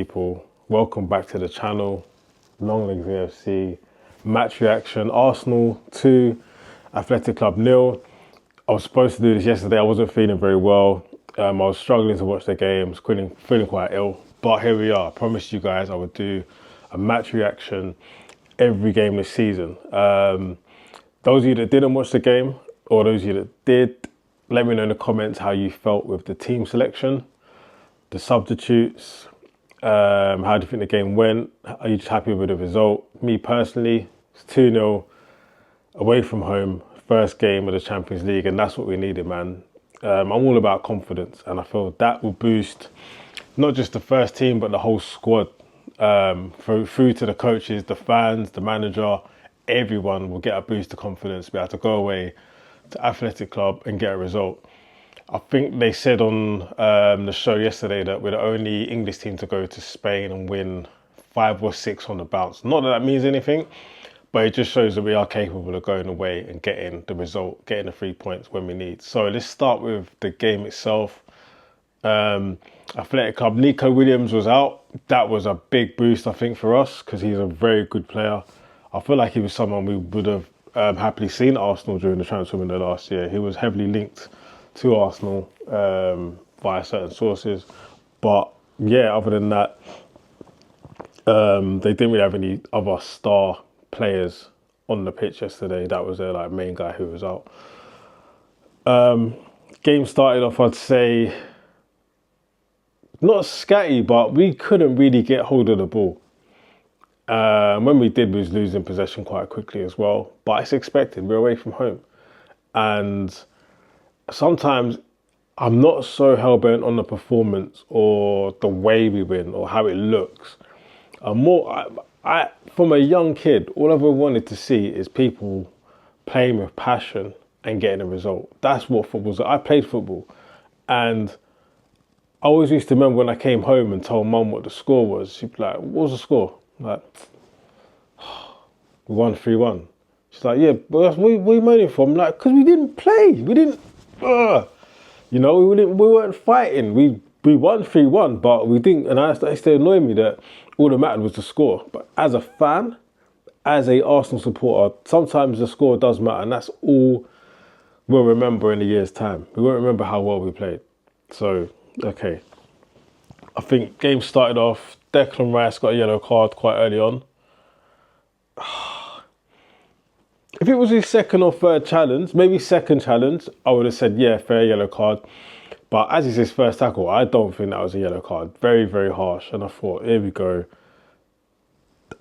People, welcome back to the channel. Long Legz AFC match reaction. Arsenal 2, Athletic Club 0. I was supposed to do this yesterday. I wasn't feeling very well. I was struggling to watch the games, feeling quite ill. But here we are. I promised you guys I would do a match reaction every game this season. Those of you that didn't watch the game, or those of you that did, let me know in the comments how you felt with the team selection, the substitutes. How do you think the game went? Are you just happy with the result? Me personally, it's 2-0 away from home, first game of the Champions League, and that's what we needed, man. I'm all about confidence, and I feel that will boost not just the first team, but the whole squad. Through to the coaches, the fans, the manager, everyone will get a boost of confidence, be able to go away to Athletic Club and get a result. I think they said on the show yesterday that we're the only English team to go to Spain and win 5 or 6 on the bounce. Not that that means anything, but it just shows that we are capable of going away and getting the result, getting the 3 points when we need. So let's start with the game itself. Athletic Club, Nico Williams was out. That was a big boost, I think, for us, because he's a very good player. I feel like he was someone we would have happily seen at Arsenal during the transfer window last year. He was heavily linked to Arsenal via certain sources, but yeah, other than that, they didn't really have any other star players on the pitch yesterday. That was their main guy who was out. Game started off, I'd say, not scatty, but we couldn't really get hold of the ball. When we did, we was losing possession quite quickly as well, but it's expected. We're away from home, and sometimes I'm not so hell-bent on the performance or the way we win or how it looks. From a young kid, all I've ever wanted to see is people playing with passion and getting a result. That's what football's like. I played football, and I always used to remember when I came home and told Mum what the score was. She'd be like, "What was the score?" I'm like, we won 3-1. She's like, "Yeah, but what are you moaning for?" I'm like, "Because we didn't play. We didn't. We weren't fighting. We won 3-1, but we didn't." And it still annoyed me that all that mattered was the score. But as a fan, as a Arsenal supporter, sometimes the score does matter, and that's all we'll remember in a year's time. We won't remember how well we played. So, okay. I think game started off, Declan Rice got a yellow card quite early on. If it was his second or third challenge, maybe second challenge, I would have said, yeah, fair yellow card. But as it's his first tackle, I don't think that was a yellow card. Very, very harsh. And I thought, here we go.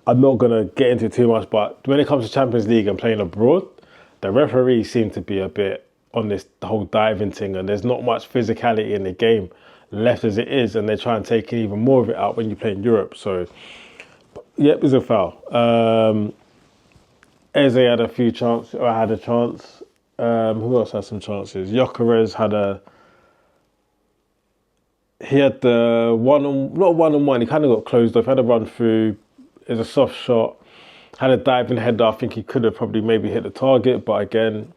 I'm not going to get into it too much, but when it comes to Champions League and playing abroad, the referees seem to be a bit on this whole diving thing, and there's not much physicality in the game left as it is, and they try and take even more of it out when you play in Europe. So, yep, it was a foul. Eze had a few chances, or had a chance. Who else had some chances? Gyökeres he had the not one-on-one, he kind of got closed off, had a run through, it was a soft shot, had a diving header. I think he could have probably maybe hit the target, but again,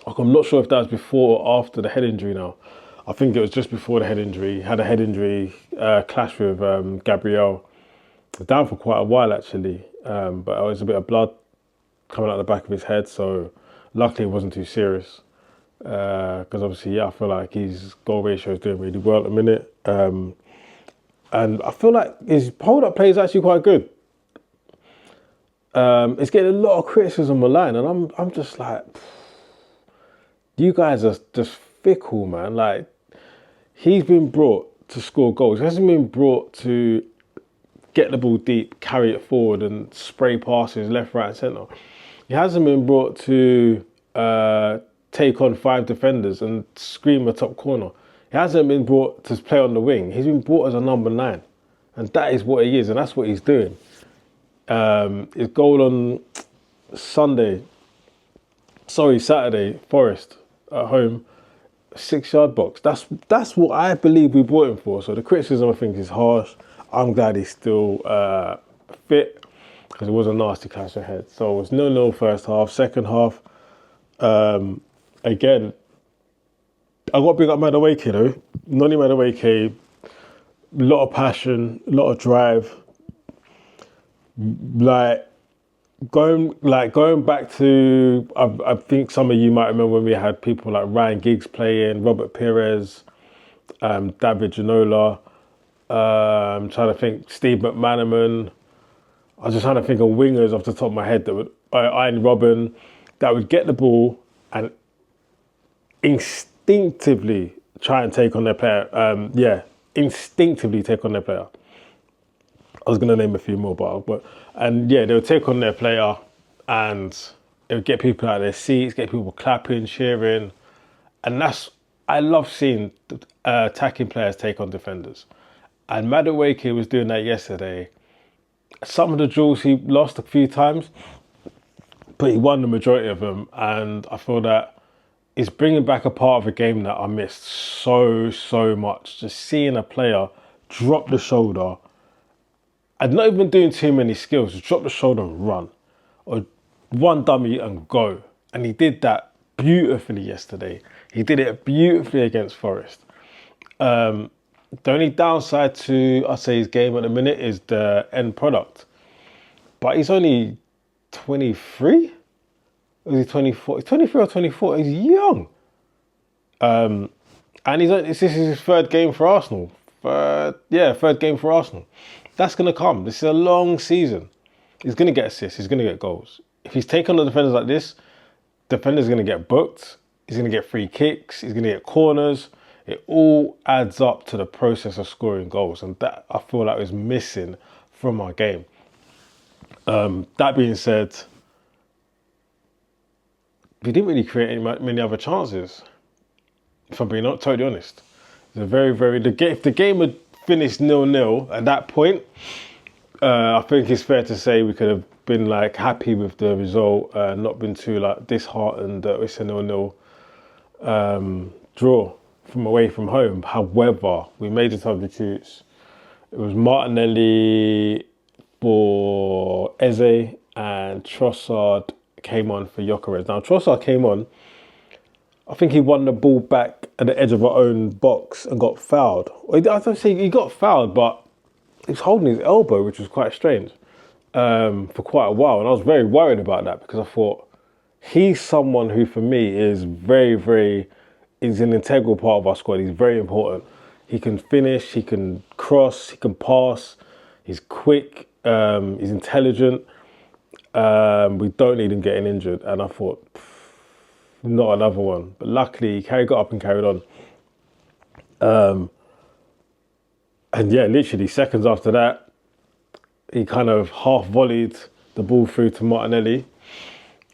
I'm not sure if that was before or after the head injury now. I think it was just before the head injury. He had a head injury, clash with Gabriel. Down for quite a while, actually, but there was a bit of blood coming out the back of his head, so luckily it wasn't too serious. Because obviously, yeah, I feel like his goal ratio is doing really well at the minute. And I feel like his hold-up play is actually quite good. It's getting a lot of criticism online, and I'm just like, you guys are just fickle, man. Like, he's been brought to score goals. He hasn't been brought to get the ball deep, carry it forward, and spray passes left, right, and centre. He hasn't been brought to take on 5 defenders and scream a top corner. He hasn't been brought to play on the wing. He's been brought as a number 9. And that is what he is, and that's what he's doing. His goal on Saturday, Forest at home, 6-yard box. That's what I believe we brought him for. So the criticism, I think, is harsh. I'm glad he's still fit, because it was a nasty clash ahead. So it was 0-0 first half. Second half, again, I got to big up Madueke though. Noni Madueke A lot of passion, a lot of drive. Like going back to, I think some of you might remember when we had people like Ryan Giggs playing, Robert Pires, David Ginola. Trying to think, Steve McManaman. I was just trying to think of wingers off the top of my head that would, Ian Robin, that would get the ball and instinctively try and take on their player. Instinctively take on their player. I was going to name a few more, they would take on their player and it would get people out of their seats, get people clapping, cheering. And I love seeing attacking players take on defenders. And Madueke was doing that yesterday. Some of the duels he lost a few times, but he won the majority of them. And I feel that it's bringing back a part of a game that I missed so much. Just seeing a player drop the shoulder and not even doing too many skills, just drop the shoulder and run. Or one dummy and go. And he did that beautifully yesterday. He did it beautifully against Forest. The only downside to, I'd say, his game at the minute is the end product. But he's only 23? Or is he 24? He's 23 or 24. He's young. And this is his third game for Arsenal. Third game for Arsenal. That's going to come. This is a long season. He's going to get assists. He's going to get goals. If he's taking on the defenders like this, defender's going to get booked. He's going to get free kicks. He's going to get corners. It all adds up to the process of scoring goals. And that, I feel like, is missing from our game. That being said, we didn't really create many other chances, if I'm being totally honest. It's a if the game had finished 0-0 at that point, I think it's fair to say we could have been happy with the result, not been too disheartened that it's a 0-0 draw from away from home. However, we made the substitutes. It was Martinelli for Eze and Trossard came on for Gyökeres. Now Trossard came on, I think he won the ball back at the edge of our own box and got fouled. I don't say he got fouled, but he was holding his elbow, which was quite strange, for quite a while. And I was very worried about that because I thought he's someone who, for me, is is an integral part of our squad. He's very important. He can finish, he can cross, he can pass. He's quick, he's intelligent. We don't need him getting injured. And I thought, not another one. But luckily, he got up and carried on. Literally seconds after that, he kind of half volleyed the ball through to Martinelli.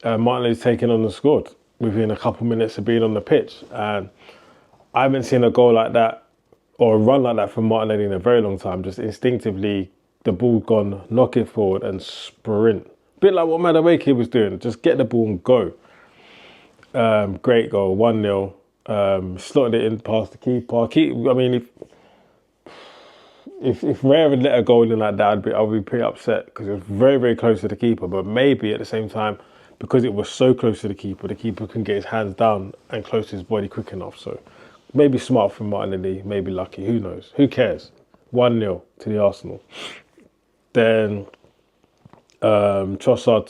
Martinelli's taken on and scored within a couple minutes of being on the pitch. And I haven't seen a goal like that or a run like that from Martinelli in a very long time. Just instinctively, the ball gone, knock it forward and sprint. A bit like what Madueke was doing. Just get the ball and go. Great goal, 1-0. Slotted it in past the keeper. If Rare had let a goal in like that, I'd be pretty upset because it was very close to the keeper. But maybe at the same time, because it was so close to the keeper can get his hands down and close to his body quick enough. So maybe smart from Martinelli, maybe lucky. Who knows? Who cares? 1-0 to the Arsenal. Then Trossard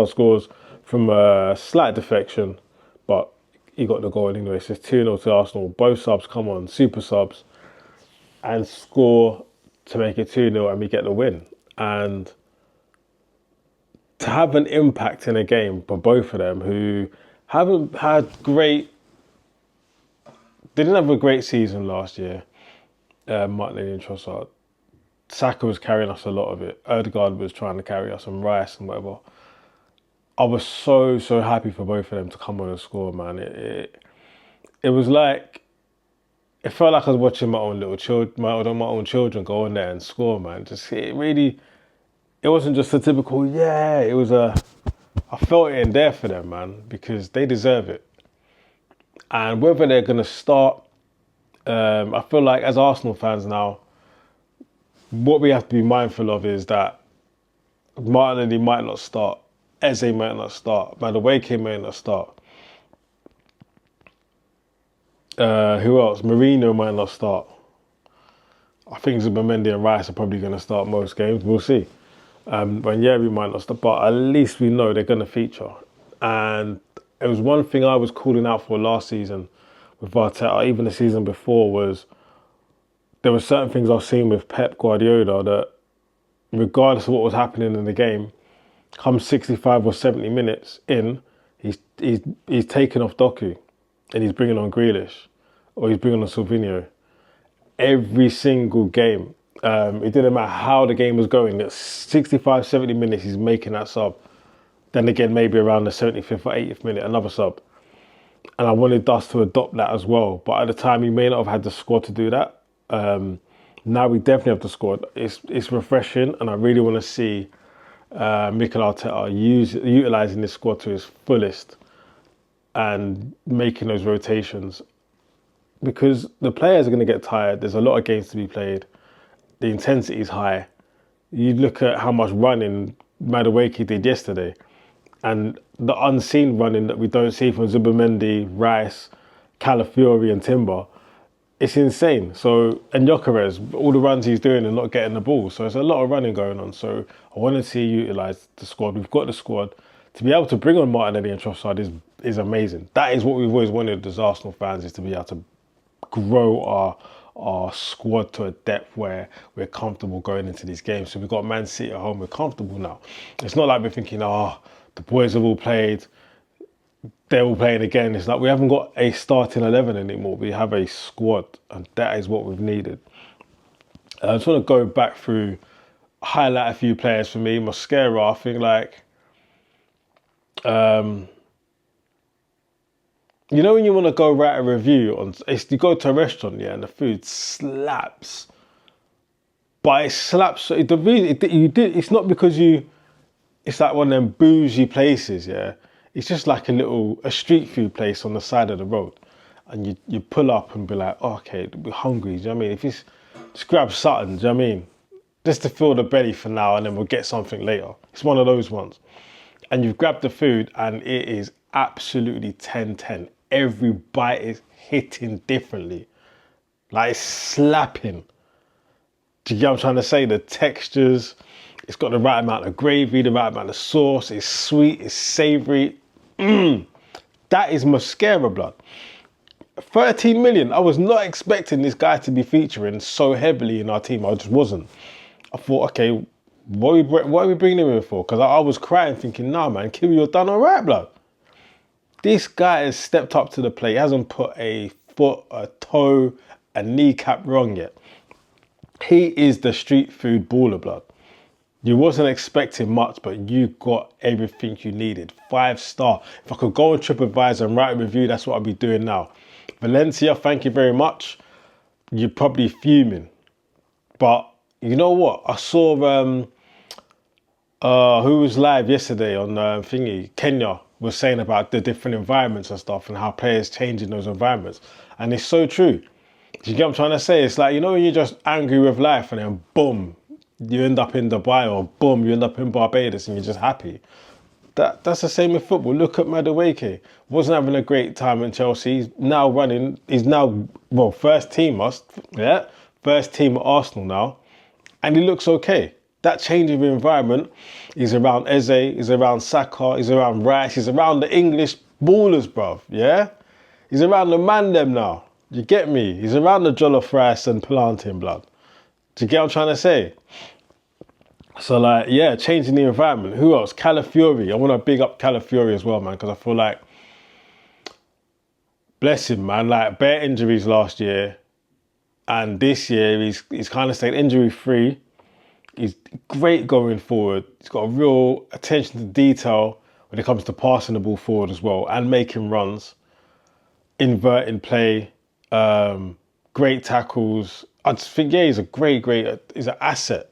scores from a slight defection, but he got the goal anyway. So it's 2-0 to Arsenal. Both subs come on, super subs, and score to make it 2-0 and we get the win. And to have an impact in a game for both of them who haven't had didn't have a great season last year, Martinelli and Trossard. Saka was carrying us a lot of it. Odegaard was trying to carry us, and Rice and whatever. I was so happy for both of them to come on and score, man. It was like, it felt like I was watching my own children go on there and score, man. It wasn't just a typical, it was I felt it in there for them, man, because they deserve it. And whether they're going to start, I feel like as Arsenal fans now, what we have to be mindful of is that Martinelli might not start, Eze might not start, Madueke might not start. Who else? Mourinho might not start. I think Zubimendi and Rice are probably going to start most games. We'll see. But yeah, we might not start, but at least we know they're going to feature. And it was one thing I was calling out for last season with Arteta, even the season before, was there were certain things I was seeing with Pep Guardiola that regardless of what was happening in the game, come 65 or 70 minutes in, he's taking off Doku and he's bringing on Grealish or he's bringing on Silvinho. Every single game, it didn't matter how the game was going, at 65, 70 minutes, he's making that sub. Then again, maybe around the 75th or 80th minute, another sub. And I wanted us to adopt that as well. But at the time, he may not have had the squad to do that. Now we definitely have the squad. It's refreshing, and I really want to see Mikel Arteta utilising this squad to his fullest and making those rotations. Because the players are going to get tired. There's a lot of games to be played. The intensity is high. You look at how much running Madueke did yesterday, and the unseen running that we don't see from Zubimendi, Rice, Calafiori and Timber, it's insane. So, and Gyökeres, all the runs he's doing and not getting the ball. So there's a lot of running going on. So I want to see utilise the squad. We've got the squad. To be able to bring on Martinelli and Trossard is amazing. That is what we've always wanted as Arsenal fans, is to be able to grow our squad to a depth where we're comfortable going into these games. So we've got Man City at home, we're comfortable now. It's not like we're thinking, the boys have all played, they're all playing again. It's like we haven't got a starting 11 anymore. We have a squad, and that is what we've needed. I just want to go back through, highlight a few players for me. Mosquera, I think you know when you want to go write a review on, you go to a restaurant, yeah, and the food slaps. But it slaps. It's not because it's like one of them bougie places, yeah. It's just like a street food place on the side of the road, and you pull up and be like, okay, we're hungry. Do you know what I mean? If it's just grab something, do you know what I mean? Just to fill the belly for now, and then we'll get something later. It's one of those ones, and you've grabbed the food, and it is absolutely 10-10. Every bite is hitting differently, like it's slapping. Do you get what I'm trying to say? The textures, it's got the right amount of gravy, the right amount of sauce. It's sweet, it's savoury. That is Mosquera, blood. 13 million. I was not expecting this guy to be featuring so heavily in our team. I just wasn't. I thought, okay, what are we bringing him in for? Because I was crying thinking, nah, man, Kiwi, you're done all right, blood. This guy has stepped up to the plate. He hasn't put a foot, a toe, a kneecap wrong yet. He is the street food baller, blood. You wasn't expecting much, but you got everything you needed. 5-star. If I could go on TripAdvisor and write a review, that's what I'd be doing now. Valencia, thank you very much. You're probably fuming. But you know what? I saw who was live yesterday on Kenya was saying about the different environments and stuff and how players change in those environments. And it's so true. Do you get what I'm trying to say? It's like, you know, when you're just angry with life and then boom, you end up in Dubai, or boom, you end up in Barbados and you're just happy. That's the same with football. Look at Madueke. Wasn't having a great time in Chelsea. He's now first team at Arsenal now. And he looks okay. That change of environment, he's around Eze, he's around Saka, he's around Rice, he's around the English ballers, bruv, yeah? He's around the man them now. You get me? He's around the jollof rice and plantain, blood. Do you get what I'm trying to say? So, like, yeah, changing the environment. Who else? Calafiori. I want to big up Calafiori as well, man, because I feel like, bless him, man, like, bare injuries last year. And this year, he's kind of stayed injury-free. He's great going forward. He's got a real attention to detail when it comes to passing the ball forward as well and making runs, inverting play, great tackles. I just think, yeah, he's a he's an asset,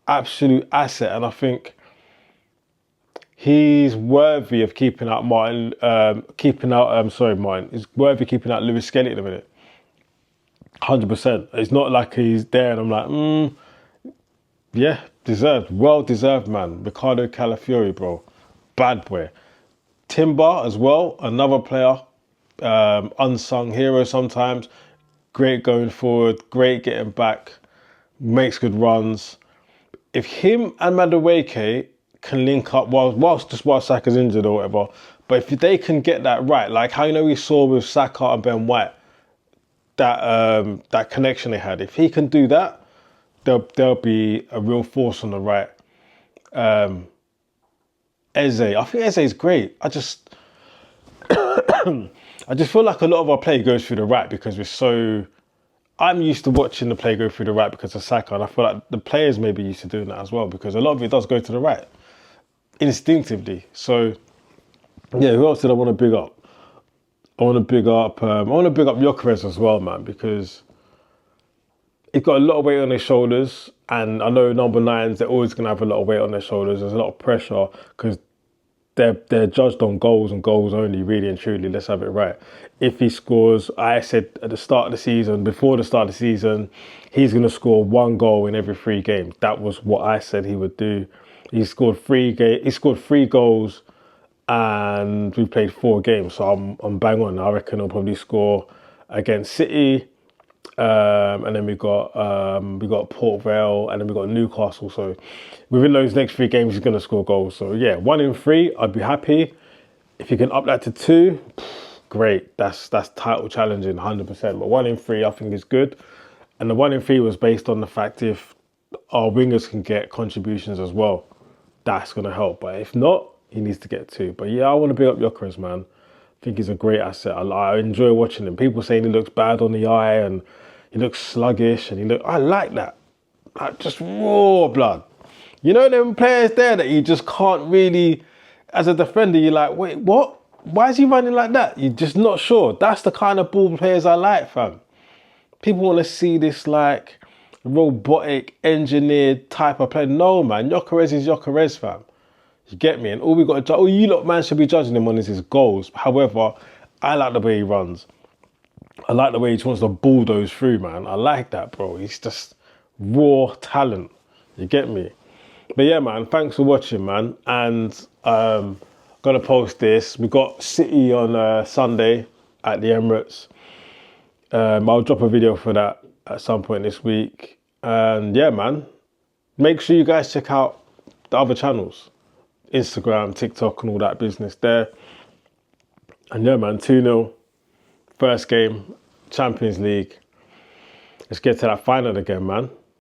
absolute asset. And I think he's worthy of keeping out Martin. He's worthy of keeping out Lewis Skelly in a minute. 100%. It's not like he's there and I'm like, yeah, deserved. Well deserved, man. Ricardo Calafiori, bro. Bad boy. Timber as well, another player. Unsung hero sometimes. Great going forward. Great getting back. makes good runs. If him and Madueke can link up whilst Saka's injured or whatever, but if they can get that right, like how we saw with Saka and Ben White, that connection they had. If he can do that, there'll be a real force on the right. Eze, I think Eze is great. I just feel like a lot of our play goes through the right because I'm used to watching the play go through the right because of Saka, and I feel like the players may be used to doing that as well because a lot of it does go to the right instinctively. So yeah, who else did I want to big up? I want to big up Gyökeres as well, man, because he's got a lot of weight on his shoulders, and I know number 9s, they're always going to have a lot of weight on their shoulders. There's a lot of pressure because they're judged on goals and goals only, really and truly. Let's have it right. If he scores, I said at the start of the season, before the start of the season, he's going to score 1 goal in every 3 games. That was what I said he would do. He scored 3 goals, and we played 4 games, so I'm bang on. I reckon he'll probably score against City, and then we got Port Vale, and then we got Newcastle. So within those next 3 games, he's going to score goals. So yeah, 1 in 3, I'd be happy. If you can up that to 2, great. That's title challenging, 100%. But 1 in 3, I think is good. And the 1 in 3 was based on the fact if our wingers can get contributions as well, that's going to help. But if not, he needs to get 2. But yeah, I want to big up Gyökeres, man. I think he's a great asset. I enjoy watching him. People saying he looks bad on the eye and he looks sluggish, and I like that. Like just raw blood. You know them players there that you just can't really, as a defender, you're like, wait, what? Why is he running like that? You're just not sure. That's the kind of ball players I like, fam. People want to see this like robotic, engineered type of player. No, man. Gyökeres is Gyökeres, fam. You get me? And all you lot, man, should be judging him on is his goals. However, I like the way he runs. I like the way he just wants to bulldoze through, man. I like that, bro. He's just raw talent. You get me? But yeah, man, thanks for watching, man. And gonna post this. We got City on Sunday at the Emirates. I'll drop a video for that at some point this week. And yeah, man, make sure you guys check out the other channels. Instagram, TikTok, and all that business there. And yeah, man, 2-0. First game, Champions League. Let's get to that final again, man.